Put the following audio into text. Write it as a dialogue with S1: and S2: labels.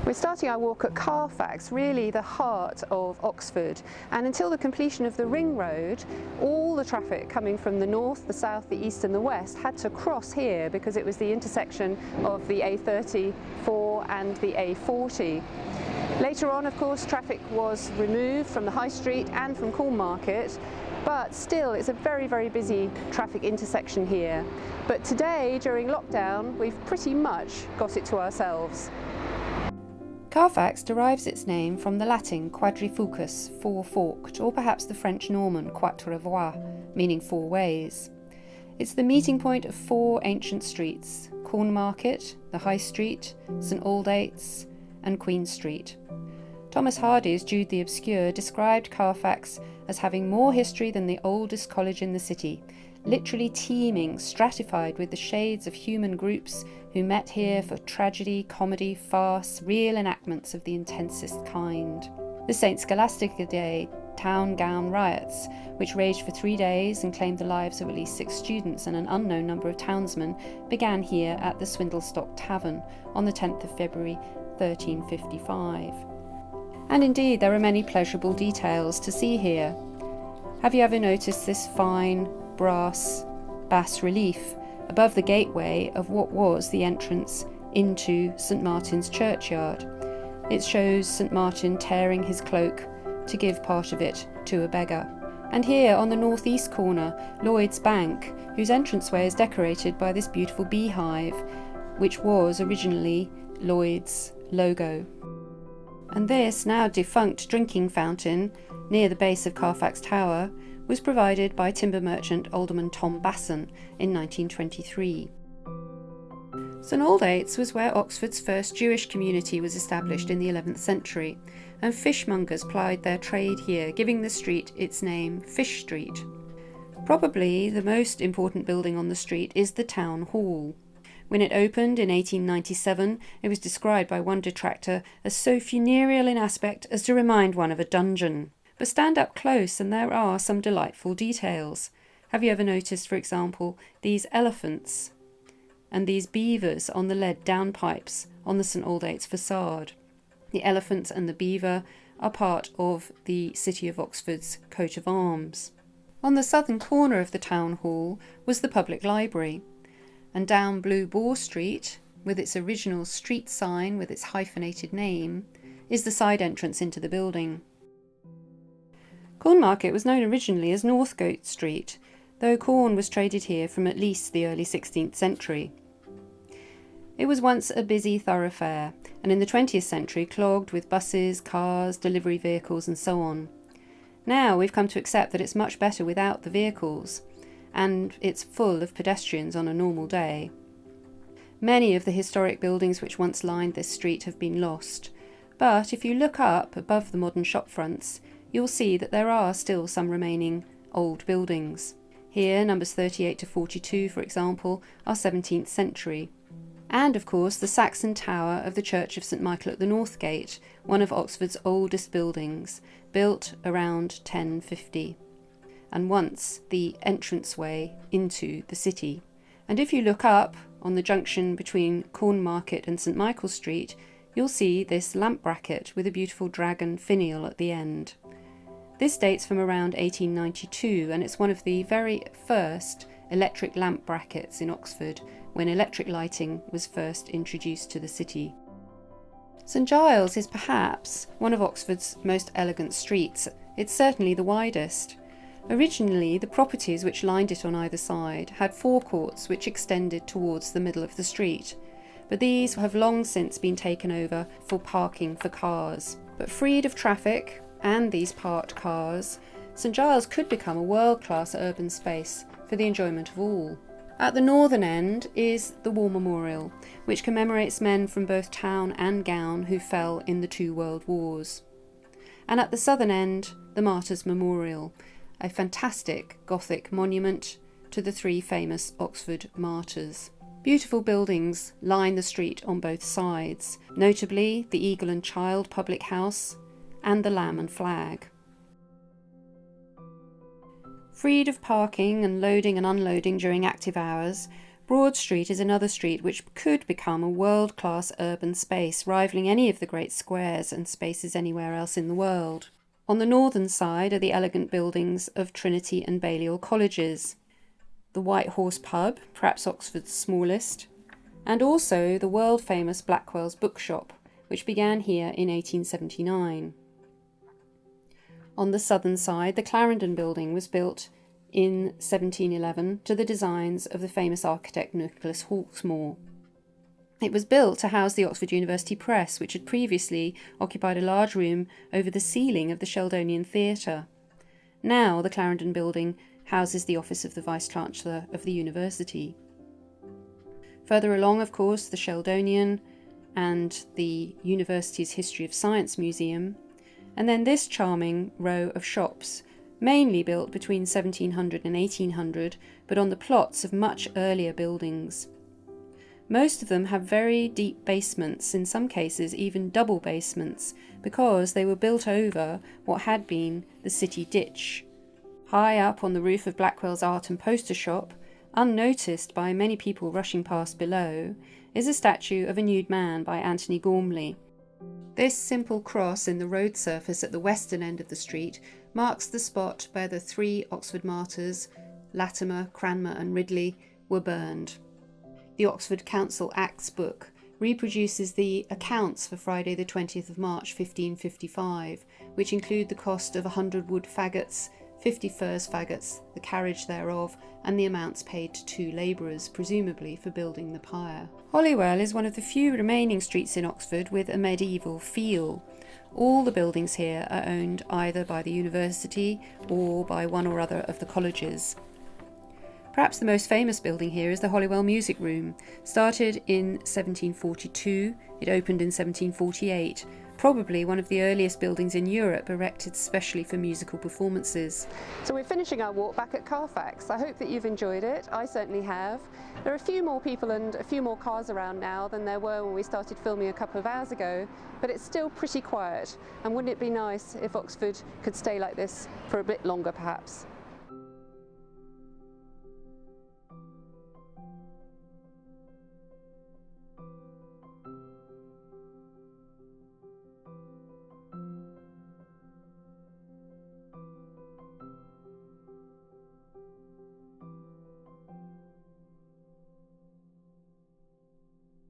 S1: We're starting our walk at Carfax, really the heart of Oxford, and until the completion of the ring road, all the traffic coming from the north, the south, the east and the west had to cross here because it was the intersection of the A34 and the A40. Later on, of course, traffic was removed from the High Street and from Cornmarket, but still it's a very, very busy traffic intersection here. But today, during lockdown, we've pretty much got it to ourselves.
S2: Carfax derives its name from the Latin quadrifucus, four-forked, or perhaps the French Norman quatre voies, meaning four ways. It's the meeting point of four ancient streets: Cornmarket, the High Street, St Aldate's and Queen Street. Thomas Hardy's Jude the Obscure described Carfax as having more history than the oldest college in the city, literally teeming, stratified with the shades of human groups who met here for tragedy, comedy, farce, real enactments of the intensest kind. The St Scholastica Day town gown riots, which raged for 3 days and claimed the lives of at least 6 students and an unknown number of townsmen, began here at the Swindlestock Tavern on the 10th of February 1355. And indeed there are many pleasurable details to see here. Have you ever noticed this fine brass bas-relief above the gateway of what was the entrance into St Martin's churchyard? It shows St Martin tearing his cloak to give part of it to a beggar. And here on the northeast corner, Lloyd's Bank, whose entranceway is decorated by this beautiful beehive, which was originally Lloyd's logo. And this now defunct drinking fountain near the base of Carfax Tower was provided by timber merchant Alderman Tom Basson in 1923. St Aldate's was where Oxford's first Jewish community was established in the 11th century, and fishmongers plied their trade here, giving the street its name Fish Street. Probably the most important building on the street is the Town Hall. When it opened in 1897, it was described by one detractor as so funereal in aspect as to remind one of a dungeon. But stand up close and there are some delightful details. Have you ever noticed, for example, these elephants and these beavers on the lead downpipes on the St Aldate's facade? The elephant and the beaver are part of the City of Oxford's coat of arms. On the southern corner of the Town Hall was the public library, and down Blue Boar Street, with its original street sign with its hyphenated name, is the side entrance into the building. Cornmarket was known originally as Northgate Street, though corn was traded here from at least the early 16th century. It was once a busy thoroughfare, and in the 20th century clogged with buses, cars, delivery vehicles and so on. Now we've come to accept that it's much better without the vehicles, and it's full of pedestrians on a normal day. Many of the historic buildings which once lined this street have been lost, but if you look up above the modern shop fronts, you'll see that there are still some remaining old buildings. Here, numbers 38 to 42, for example, are 17th century. And, of course, the Saxon tower of the Church of St Michael at the North Gate, one of Oxford's oldest buildings, built around 1050, and once the entranceway into the city. And if you look up on the junction between Cornmarket and St Michael Street, you'll see this lamp bracket with a beautiful dragon finial at the end. This dates from around 1892, and it's one of the very first electric lamp brackets in Oxford, when electric lighting was first introduced to the city. St Giles is perhaps one of Oxford's most elegant streets. It's certainly the widest. Originally, the properties which lined it on either side had forecourts which extended towards the middle of the street, but these have long since been taken over for parking for cars. But freed of traffic and these parked cars, St Giles could become a world-class urban space for the enjoyment of all. At the northern end is the War Memorial, which commemorates men from both town and gown who fell in the 2 world wars. And at the southern end, the Martyrs' Memorial, a fantastic Gothic monument to the 3 famous Oxford martyrs. Beautiful buildings line the street on both sides, notably the Eagle and Child public house and the Lamb and Flag. Freed of parking and loading and unloading during active hours, Broad Street is another street which could become a world-class urban space, rivaling any of the great squares and spaces anywhere else in the world. On the northern side are the elegant buildings of Trinity and Balliol colleges, the White Horse pub, perhaps Oxford's smallest, and also the world-famous Blackwell's bookshop, which began here in 1879. On the southern side, the Clarendon building was built in 1711 to the designs of the famous architect Nicholas Hawksmoor. It was built to house the Oxford University Press, which had previously occupied a large room over the ceiling of the Sheldonian Theatre. Now the Clarendon building houses the office of the Vice-Chancellor of the University. Further along, of course, the Sheldonian and the University's History of Science Museum, and then this charming row of shops, mainly built between 1700 and 1800, but on the plots of much earlier buildings. Most of them have very deep basements, in some cases even double basements, because they were built over what had been the city ditch. High up on the roof of Blackwell's art and poster shop, unnoticed by many people rushing past below, is a statue of a nude man by Anthony Gormley. This simple cross in the road surface at the western end of the street marks the spot where the 3 Oxford martyrs, Latimer, Cranmer and Ridley, were burned. The Oxford Council Acts book reproduces the accounts for Friday the 20th of March 1555, which include the cost of 100 wood faggots, 50 furze faggots, the carriage thereof, and the amounts paid to 2 labourers, presumably for building the pyre. Halliwell is one of the few remaining streets in Oxford with a medieval feel. All the buildings here are owned either by the university or by one or other of the colleges. Perhaps the most famous building here is the Halliwell Music Room. Started in 1742, it opened in 1748. Probably one of the earliest buildings in Europe erected specially for musical performances.
S1: So we're finishing our walk back at Carfax. I hope that you've enjoyed it. I certainly have. There are a few more people and a few more cars around now than there were when we started filming a couple of hours ago, but it's still pretty quiet. And wouldn't it be nice if Oxford could stay like this for a bit longer perhaps?